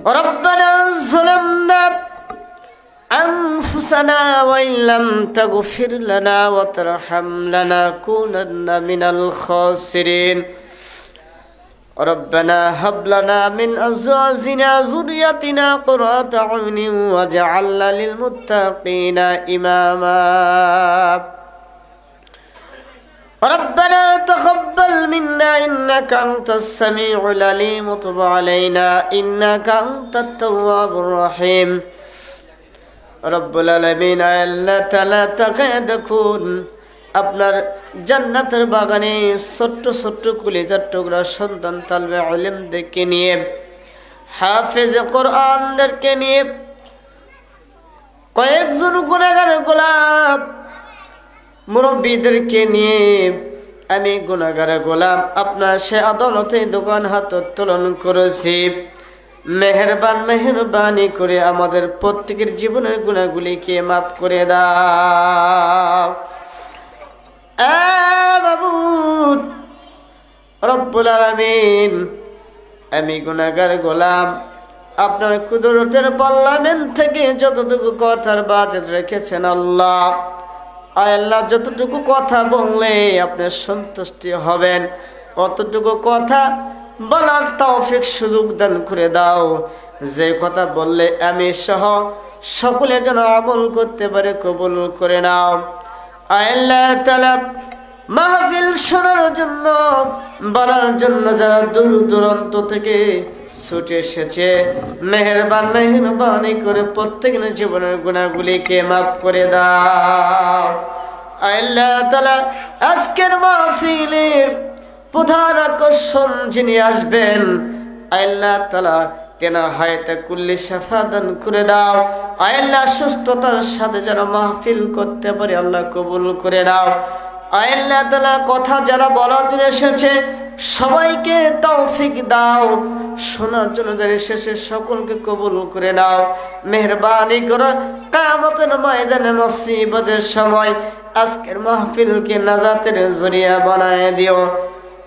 ربنا ظلمنا أنفسنا وإن لم تغفر لنا وترحمنا لنكونن من الخاسرين ربنا هب لنا من أزواجنا ذريتنا قرة أعين واجعلنا للمتقين إماما ربنا تقبل منا إنك أنت السميع العليم وتب علينا إنك أنت التواب الرحيم রব্বুল আলামিন আল্লাহ তাআলা তাকায় দেখুন আপনার জান্নাতের বাগানে ছোট্ট ছোট্ট কলিজার টুকরা সন্তান তালবে ইলমদেরকে নিয়ে হাফেজ কোরআনদেরকে নিয়ে কয়েকজন গুনাহগার গোলাম মুরব্বীদেরকে নিয়ে আমি গুনাহগার গোলাম আপনার সে আদালতে দোকান হাত উত্তোলন করেছি মেহেরবানি করে আমাদের প্রত্যেকের জীবনের গুনাহগুলিকে মাফ করে দাও মাবুদ রব্বুল আলামিন আমি গুনাহগার গোলাম আপনার কুদরতের পার্লামেন্ট থেকে যতটুকু কথার বাজেট রেখেছেন আল্লাহ আল্লাহ যতটুকু কথা বললে আপনি সন্তুষ্টি হবেন অতটুকু কথা বলার তৌফিক সুযোগ দান করে দাও যে কথা বললে আমি সহ সকলে যেন আমল করতে পারে কবুল করে নাও আল্লাহ তাআলা মাহফিল শোনার জন্য বলার জন্য যারা দূর দূরান্ত থেকে ছুটে এসেছে মেহেরবানি করে প্রত্যেকের জীবনের গুনাহগুলিকে মাফ করে দাও আল্লাহ তাআলা আজকের মাহফিলের প্রধান আকর্ষণ যিনি আসবেন আল্লাহ তাআলা তেনার হায়াতে কুল্লি শিফা দান করে দাও আল্লাহ সুস্থতার সাথে যেন মাহফিল করতে পারে আল্লাহ কবুল করে নাও আল্লাহ তাআলা কথা যারা বলার জন্য এসেছে সবাইকে তৌফিক দাও শোনার জন্য যারা এসেছে সকলকে কবুল করে নাও মেহেরবানি করে কিয়ামতের ময়দানে মুসিবতের সময় আজকের মাহফিলকে নাজাতের জরিয়া বানায় দিও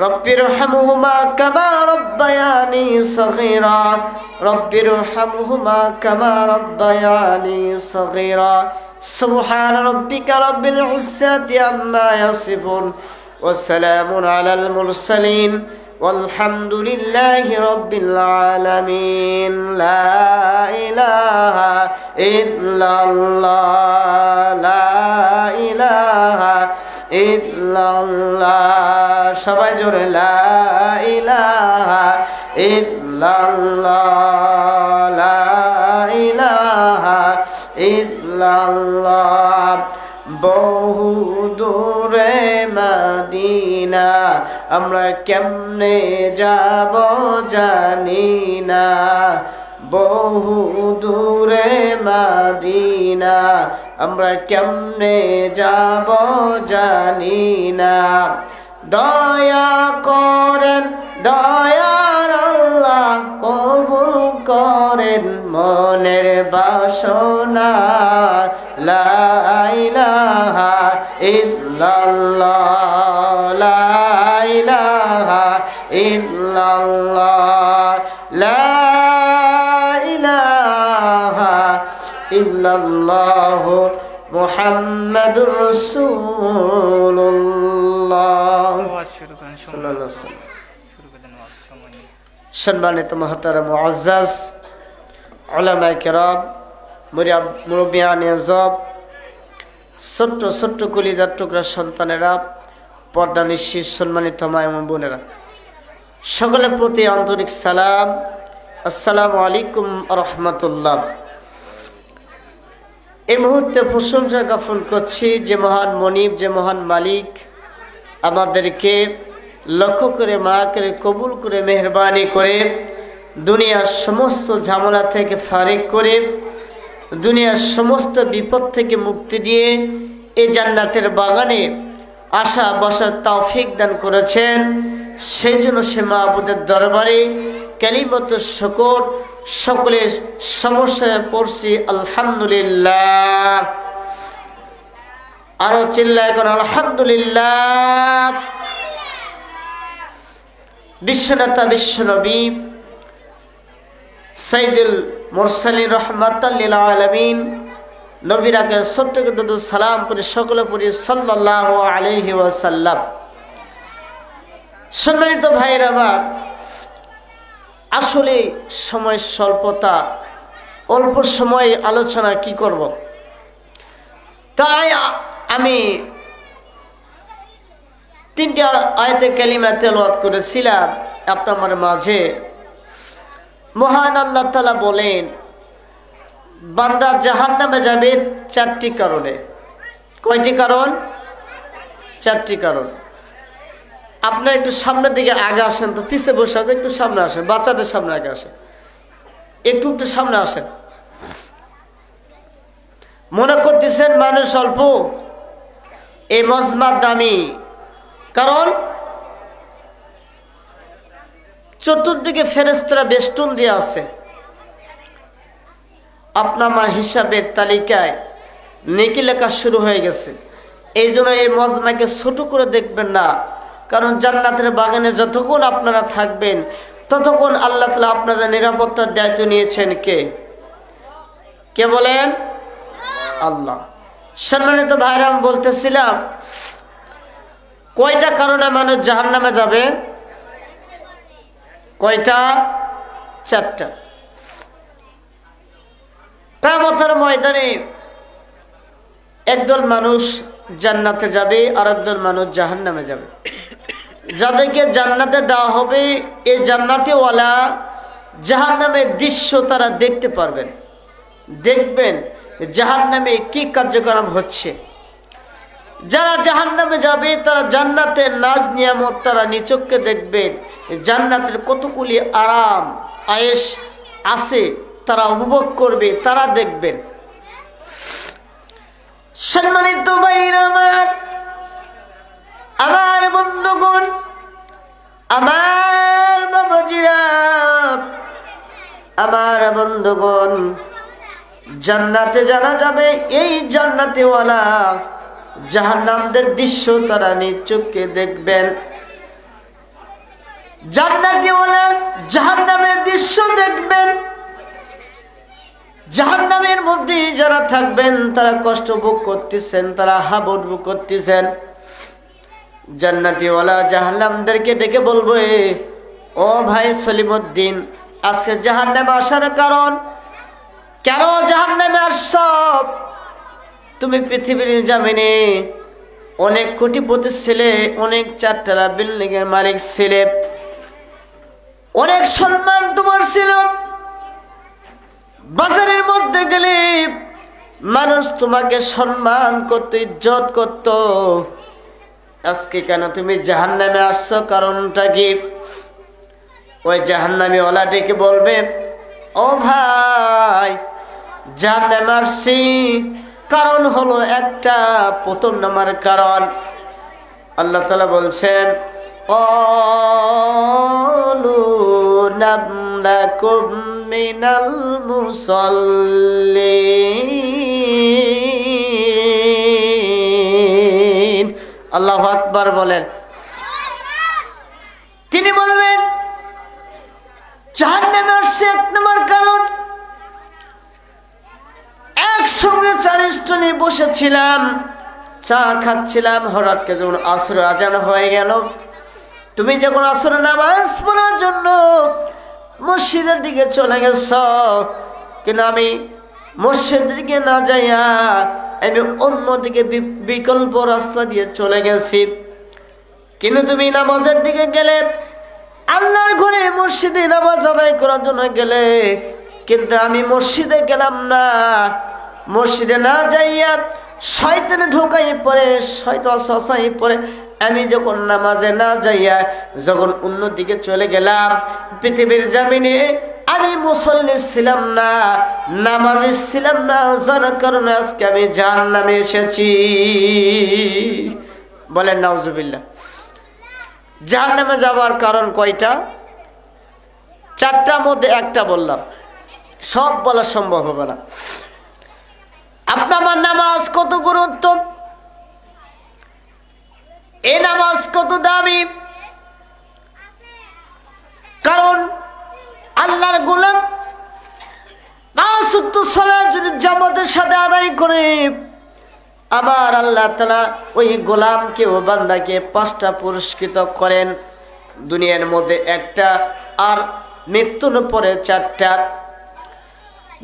রব্বির রহমহুমা কামা রব্বায়ানি সগীরা রব্বির রহমহুমা কামা রব্বায়ানি সগীরা সুবহান রাব্বিকা রাব্বিল ইজ্জাতি আম্মা ইয়াসিফুন ওয়া সালামুন আলাল মুরসালিন والحمد لله رب العالمين لا إله إلا الله لا إله إلا الله সবাই জোরে লা ইলাহা ইল্লাল্লাহ লা ইলাহা ইল্লাল্লাহ বহু দূরে মদিনা আমরা কেমনে যাব জানি না বহু দূরে মদিনা আমরা কেমনে যাব জানি না দয়া করেন দয়ার আল্লাহ কবুল করেন মনের বাসনা লা ইলাহা ইল্লাল্লাহ লা ইলাহা ইল্লাল্লাহ লা ইলাহা ইল্লাল্লাহ মুহাম্মাদুর রাসূলুল্লাহ সাল্লাল্লাহু আলাইহি ওয়াসাল্লাম। সম্মানিত মুহতারাম মুআজ্জাজ উলামায়ে কেরাম মুরব্বিয়ানে আযম ছোট্ট ছোট্ট কলিজার টুকরা সন্তানেরা পর্দা নিশি সম্মানিত মা এবং বোনেরা সকলের প্রতি আন্তরিক সালাম আসসালামু আলাইকুম ওয়া রাহমাতুল্লাহ। এই মুহূর্তে প্রশংসা জ্ঞাপন করছি যে মহান মনিব যে মহান মালিক আমাদেরকে লক্ষ্য করে মায়া করে কবুল করে মেহেরবানি করে দুনিয়ার সমস্ত ঝামেলা থেকে ফারিগ করে দুনিয়ার সমস্ত বিপদ থেকে মুক্তি দিয়ে এই জান্নাতের বাগানে আসা বসার তৌফিক দান করেছেন। সেই জন্য সে মাহবুদের দরবারে কালিমাতুশ শুকর সকলের সমস্যায় পড়ছি আলহামদুলিল্লাহ। আরো চিল্লায় কোন আলহামদুলিল্লাহ। বিশ্বনেতা বিশ্বনবী সাইয়্যিদুল মুরসালিন রাহমাতাল লিল আলামিন নবীর আগে ছোট্ট করে সালাম করে সকলে পড়ি সাল্লাল্লাহু আলাইহি ওয়াসাল্লাম। সম্মানিত ভাইরা আমার, আসলে সময় স্বল্পতা, অল্প সময় আলোচনা কি করব, তাই আমি 3টি আয়াতে কালিমা তেলাওয়াত করেছিলাম আপনাদের মাঝে। মহান আল্লাহ তাআলা বলেন, বান্দা জাহান্নামে যাবে 4টি কারণে। কয়টি কারণ? 4টি কারণ। আপনার একটু সামনের দিকে আগে আসেন তো, পিছিয়ে বসে আছে, একটু সামনে আসেন, বাচ্চাদের সামনে আগে আসেন, একটু সামনে আসেন। মনে করতেছেন মানুষ অল্প, এই মজমার দামি, কারণ চতুর্দিকে ফেরেশতারা বেষ্টন দিয়ে আছে। আপনার আমার হিসাবের তালিকায় নেকি লেখা শুরু হয়ে গেছে। এই জন্য এই মজমাকে ছোট করে দেখবেন না, কারণ জান্নাতের বাগানে যতক্ষণ আপনারা থাকবেন ততক্ষণ আল্লাহ তাআলা আপনাদের নিরাপত্তার দায়িত্ব নিয়েছেন কে বলেন? আল্লাহ। সম্মানিত ভাইরা, আমি বলতেছিলাম কয়টা কারণে মানুষ জাহান্নামে যাবে? কয়টা? 4টা। কিয়ামতের ময়দানে একদল মানুষ জান্নাতে যাবে আর একদল মানুষ জাহান্নামে যাবে। যাদেরকে জান্নাতে দেওয়া হবে, এই জান্নাতিওয়ালা জাহান্নামের দৃশ্য তারা দেখতে পারবেন, দেখবেন জাহান্নামে কি কার্যক্রম হচ্ছে। যারা জাহান্নামে যাবে তারা জান্নাতের নাজ নিয়ামত তারা নিচকে দেখবেন, জান্নাতের কতগুলি আরাম আয়েশ আছে তারা উপভোগ করবে, তারা দেখবেন। সম্মানিত ভাইরা আমার, আমার বন্ধুগণ, আমার বাবাজিরা, আমার বন্ধুগণ, জান্নাতে যারা যাবে এই জান্নাতিওয়ালা জাহান্নামদের দৃশ্য তারা নিজ চোখে দেখবেন। জান্নাতিওয়ালা জাহান্নামের দৃশ্য দেখবেন। জাহান্নামের মধ্যে যারা থাকবেন তারা কষ্ট ভোগ করতেছেন, তারা হাবুড ভোগ করতেছেন। জান্নাতিওয়ালা জাহান্নামদেরকে ডেকে বলবে, ও ভাই সলিমউদ্দিন, আজকে জাহান্নামে আসার কারণ, কেন জাহান্নামে আসছ? তুমি পৃথিবীর জমিনে অনেক কোটিপতি ছেলে, অনেক 4তলা বিল্ডিং এর মালিক ছিলে, অনেক সম্মান তোমার ছিল। বাজারের মধ্যে গেলে মানুষ তোমাকে সম্মান করত, ইজ্জত করত। আজকে কেন তুমি জাহান্নামে আসছো? কারণটা কি? ওই জাহান্নামী ওয়ালা ডেকে বলবে, ও ভাই, জাহান্নামে আসছি কারণ হলো একটা, প্রথম নাম্বার কারণ আল্লাহ তাআলা বলছেন, ক্বালু নামলাকুম মিনাল মুসাল্লিন। আল্লাহু আকবার বলেন। তিনি বলবেন জাহান্নামে আসছে 1 নম্বর কারণ, একসঙ্গে 4 স্থলে বসেছিলাম, চা খাচ্ছিলাম, হঠাৎ করে যখন আসর আজান হয়ে গেল, তুমি যখন আসর নামাজ পড়ার জন্য মসজিদের দিকে চলে গেছ, কিন্তু আমি মসজিদের দিকে না যাইয়া আমি অন্যদিকে বিকল্প রাস্তা দিয়ে চলে গেছি। কিন্তু তুমি নামাজের দিকে গেলে, আল্লাহর ঘরে মসজিদে নামাজ আদায় করার জন্য গেলে, কিন্তু আমি মসজিদে গেলাম না। মসজিদে না যাইয়া শয়তানে ঢোকাই পড়ে, শয়তান ওয়াসওয়াসায় পড়ে আমি যখন নামাজে না যাইয়া যখন অন্যদিকে চলে গেলাম, পৃথিবীর জমিনে আমি মুসল্লি ছিলাম না, নামাজি ছিলাম না, যার কারণে আজকে আমি জাহান্নামে এসেছি। বলেন নাউজুবিল্লাহ। জাহান্নামে যাওয়ার কারণ কয়টা? 4টার মধ্যে একটা বললাম, সব বলা সম্ভব হবে না। আপনার নামাজ কত গুরুত্ব, এই নামাজ কত দামি, কারণ আল্লাহর গোলাম সাথে সাথে আদায় করে আবার আল্লাহ তাআলা ওই গোলামকে ও বান্দাকে 5টা পুরস্কৃত করেন। দুনিয়ার মধ্যে একটা, আর মৃত্যুর পরে 4টা।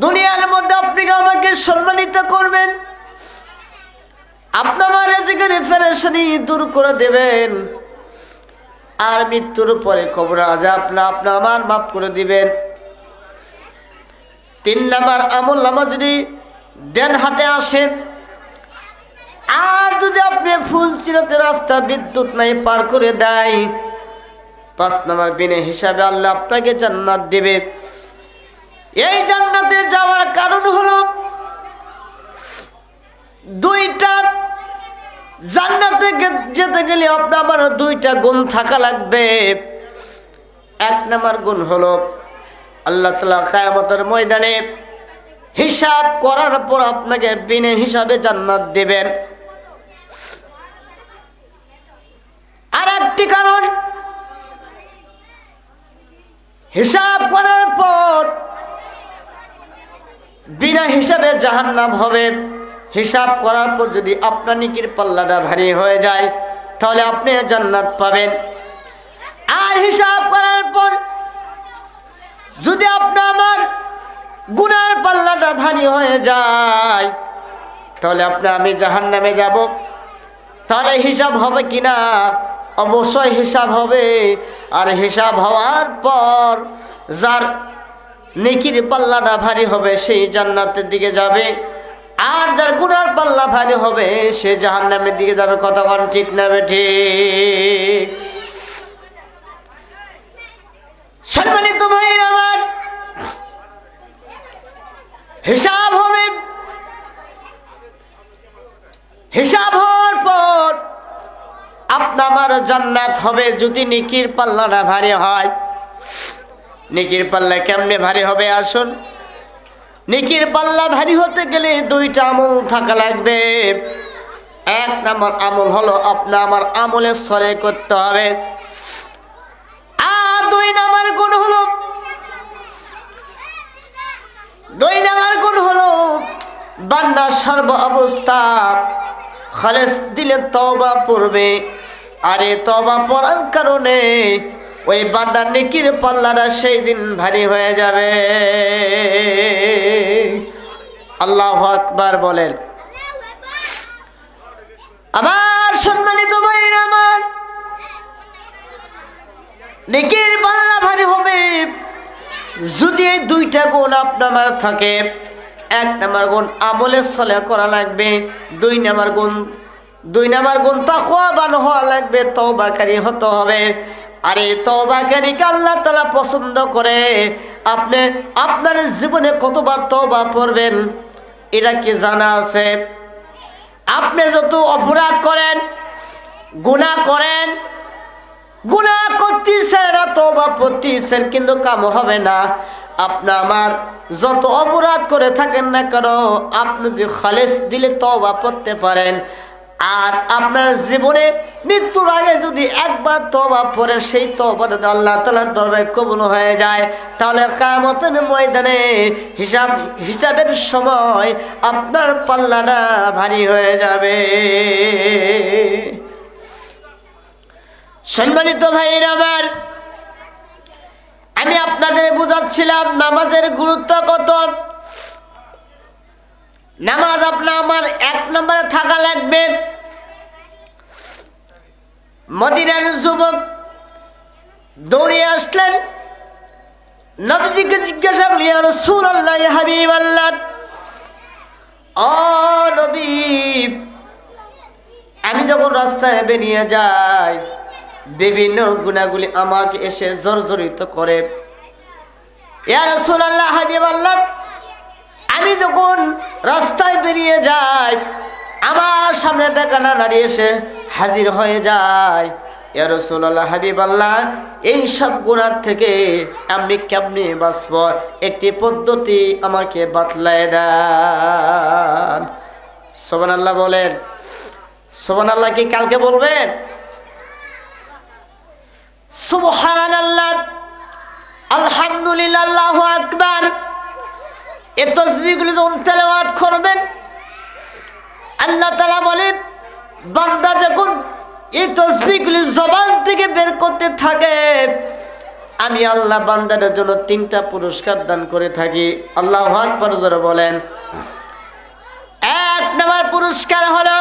দুনিয়ার মধ্যে আপনি আমাকে সম্মানিত করবেন, আপনার রিজিকের পেরেশানি দূর করে দেবেন, আর মৃত্যুর পরে কবর আযাব আপনি আমার মাফ করে দিবেন। 3 নাম্বার আমল নামা যদি দেন হাতে আসে, আর যদি আপনি ফুল চিরাতে রাস্তা বিদ্যুৎ নাই পার করে দেয়, 5 নাম্বার বিনা হিসাবে আল্লাহ আপনাকে জান্নাত দেবে। এই জান্নাতে যাওয়ার কারণ হলো 2টা। জান্নাতে যেতে গেলে আপনার আবার 2টা গুণ থাকা লাগবে। 1 নাম্বার গুণ হলো আল্লাহ তাআলা কিয়ামতের ময়দানে হিসাব করার পর আপনাকে বিনা হিসাবে জান্নাত দেবেন। আর একটি কারণ, হিসাব করার পর বিনা হিসাবে জাহান্নাম হবে। হিসাব করার পর যদি আপনার নেকির পাল্লাটা ভারী হয়ে যায় তাহলে আপনি জান্নাত পাবেন। আর হিসাব করার পর যদি আপনার আমার গুনার পাল্লাটা ভারী হয়ে যায় তাহলে আমি জাহান্নামে যাব। তাহলে হিসাব হবে কিনা? অবশ্যই হিসাব হবে। আর হিসাব হওয়ার পর যার নেকির পাল্লাটা ভারী হবে সেই জান্নাতের দিকে যাবে, আর যার গুনার পাল্লা ভারী হবে সে জাহান্নামের দিকে যাবে। কতক্ষণ ঠিক না ঠিক? সম্মানিত ভাইরা আমার, হিসাব হবে। হিসাব হওয়ার পর আপনার আমার জান্নাত হবে যদি নেকির পাল্লাটা ভারী হয়। নেকির পাল্লা কেমনে ভারী হবে? আসুন, নেকির পাল্লা ভারী হতে গেলে 2টা আমল থাকা লাগবে। 1 নাম্বার আমল হলো আপনার আমার আমলের সরে করতে হবে। আর 2 নাম্বার গুণ হলো বান্দা সর্ব অবস্থা খালেস দিলে তওবা পড়বে। আর এই তওবা পড়ার কারণে ওই বান্দার নেকির পাল্লাটা সেই দিন ভারী হয়ে যাবে। আল্লাহু আকবার বলেন। আমার সম্মানিত ভাইরা আমার, নেকির পাল্লা ভারী হবে যদি এই 2টা গুণ আপনার থাকে। 1 নাম্বার গুণ আমলের সলে করা লাগবে। 2 নাম্বার গুণ তাকওয়াবান হওয়া লাগবে, তওবাকারী হতে হবে। আর এই তওবাকারীকে আল্লাহ তাআলা পছন্দ করে। আপনি আপনার জীবনে কতবার তওবা পড়বেন এটা কি জানা আছে? আপনি যত অপরাধ করেন, গুনাহ করেন, গুনাহ করতেছেন, তওবা করতেছেন, কিন্তু কাম হবে না। আপনি আমার যত অপরাধ করে থাকেন না কেন, আপনি যে খালেস দিলে তওবা করতে পারেন, আর আপনার জীবনে মৃত্যুর আগে যদি একবার তওবা পড়েন, সেই তওবাটা আল্লাহ তাআলার দরবারে কবুল হয়ে যায়, তাহলে কিয়ামতের ময়দানে হিসাবের সময় আপনার পাল্লাটা ভারী হয়ে যাবে। সম্মানিত ভাইরা আমার, আমি আপনাদের বুঝাচ্ছিলাম নামাজের গুরুত্ব কত। নামাজ আপনার আমার 1 নম্বরে থাকা লাগবে। মদিনার যুবক দৌড়ে আসলেন, নবীজিকে জিজ্ঞাসা করলেন, ইয়া রাসূলুল্লাহ, ইয়া হাবিবাল্লাহ, ও নবী, আমি যখন রাস্তায় বেরিয়ে যাই বিভিন্ন গুনাহগুলি আমাকে এসে জর্জরিত করে। ইয়া রাসূলুল্লাহ, হাবিবাল্লাহ, আমি যখন রাস্তায় বেরিয়ে যাই আমার সামনে বেগানা নারী এসে হাজির হয়ে যায়। ইয়া রাসূলুল্লাহ, হাবিবাল্লাহ, এই সব গুনাহ থেকে আমি কেমনে বাঁচব? একটি পদ্ধতি আমাকে বাতলায় দেন। সুবহানাল্লাহ বলেন। সুবহানাল্লাহ কি কালকে বলবেন? সুবহানাল্লাহ, আলহামদুলিল্লাহ, আল্লাহু আকবার, এই তাসবিহগুলো যখন তেলাওয়াত করবেন, আল্লাহ তাআলা বলেন বান্দা যখন এই তাসবিহগুলো জবান থেকে বের করতে থাকে, আমি আল্লাহ বান্দার জন্য 3টা পুরস্কার দান করে থাকি। আল্লাহু আকবার জোরে বলেন। 1 নম্বর পুরস্কার হলো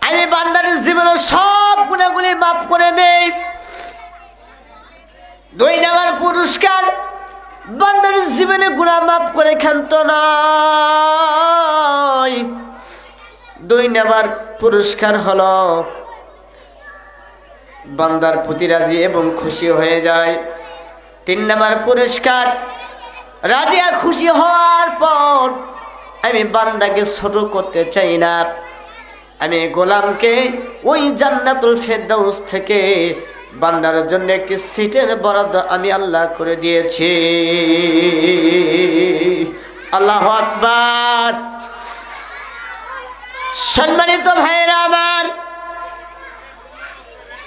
আমি বান্দার জীবনের সব গুনাহগুলি মাফ করে দেই। 2 নম্বর পুরস্কার বান্দার জীবনে গুনাহ মাফ করে ক্ষান্ত নয়। 2 নম্বর পুরস্কার হলো বান্দার প্রতি রাজি এবং খুশি হয়ে যায়। 3 নম্বর পুরস্কার রাজি আর খুশি হওয়ার পর আমি বান্দাকে ছোট করতে চাই না, আমি গোলামকে ওই জান্নাতুল ফেরদাউস থেকে বান্দার জন্য একটি সিটের বরাদ্দ আমি আল্লাহ করে দিয়েছি। আল্লাহু আকবার। সম্মানিত ভাইরা আমার,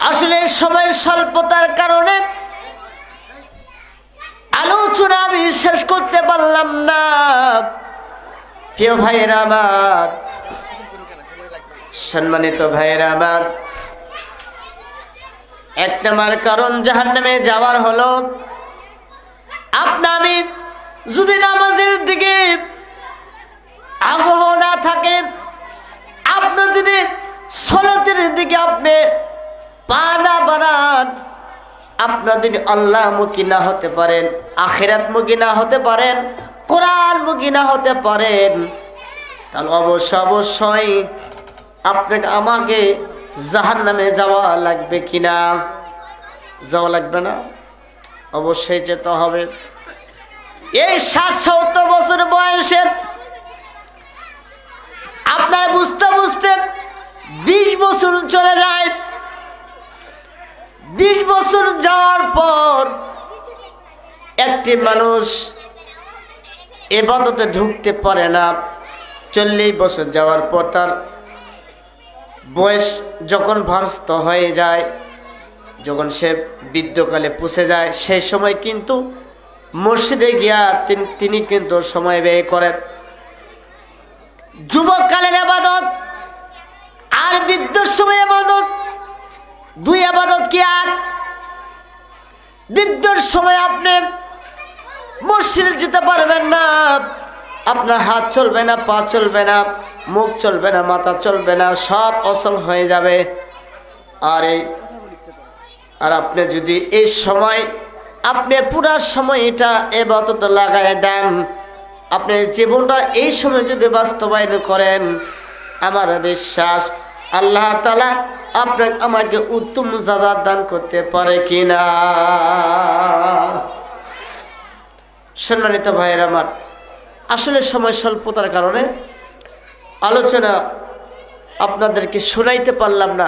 আসলে সময় স্বল্পতার কারণে আলোচনা আমি শেষ করতে পারলাম না। প্রিয় ভাইরা আমার, সম্মানিত ভাইরা আমার, 1 নম্বর কারণ জাহান্নামে যাওয়ার হলো আমি যদি নামাজের দিকে আগ্রহ না থাকে, আপনি যদি সালাতের দিকে আপনি পা না বাড়ান, আপনার যদি আল্লাহমুখী না হতে পারেন, আখিরাতমুখী না হতে পারেন, কোরআনমুখী না হতে পারেন, তাহলে অবশ্যই আপনাকে আমাকে জাহান্নামে যাওয়া লাগবে কিনা? যাওয়া লাগবে না? অবশ্যই যেতে হবে। এই 60-70 বছর বয়সে আপনার বুঝতে বুঝতে 20 বছর চলে যায়। 20 বছর যাওয়ার পর একটি মানুষ ইবাদতে ঢুকতে পারে না। 40 বছর যাওয়ার পর তার বয়স যখন ভ্রষ্ট হয়ে যায়, যখন সে বৃদ্ধকালে পৌঁছে যায়, সেই সময় কিন্তু মসজিদে গিয়া তিনি কিন্তু সময় ব্যয় করেন। যুবককালের ইবাদত আর বৃদ্ধর সময় ইবাদত, 2 ইবাদত কি এক? বৃদ্ধর সময় আপনি মসজিদে যেতে পারবেন না, আপনার হাত চলবে না, পা চলবে না, মুখ চলবে না, মাথা চলবে না, সব অচল হয়ে যাবে। আর আপনি যদি এই সময় আপনি পুরা সময়টা ইবাদতে লাগায় দেন, আপনার জীবনটা এই সময় যদি বাস্তবায়ন করেন, আমার বিশ্বাস আল্লাহ তাআলা আপনাকে আমাকে উত্তম জাযা দান করতে পারে কিনা। সম্মানিত ভাইয়েরা আমার, আসলে সময় স্বল্পতার কারণে আলোচনা আপনাদেরকে শোনাইতে পারলাম না।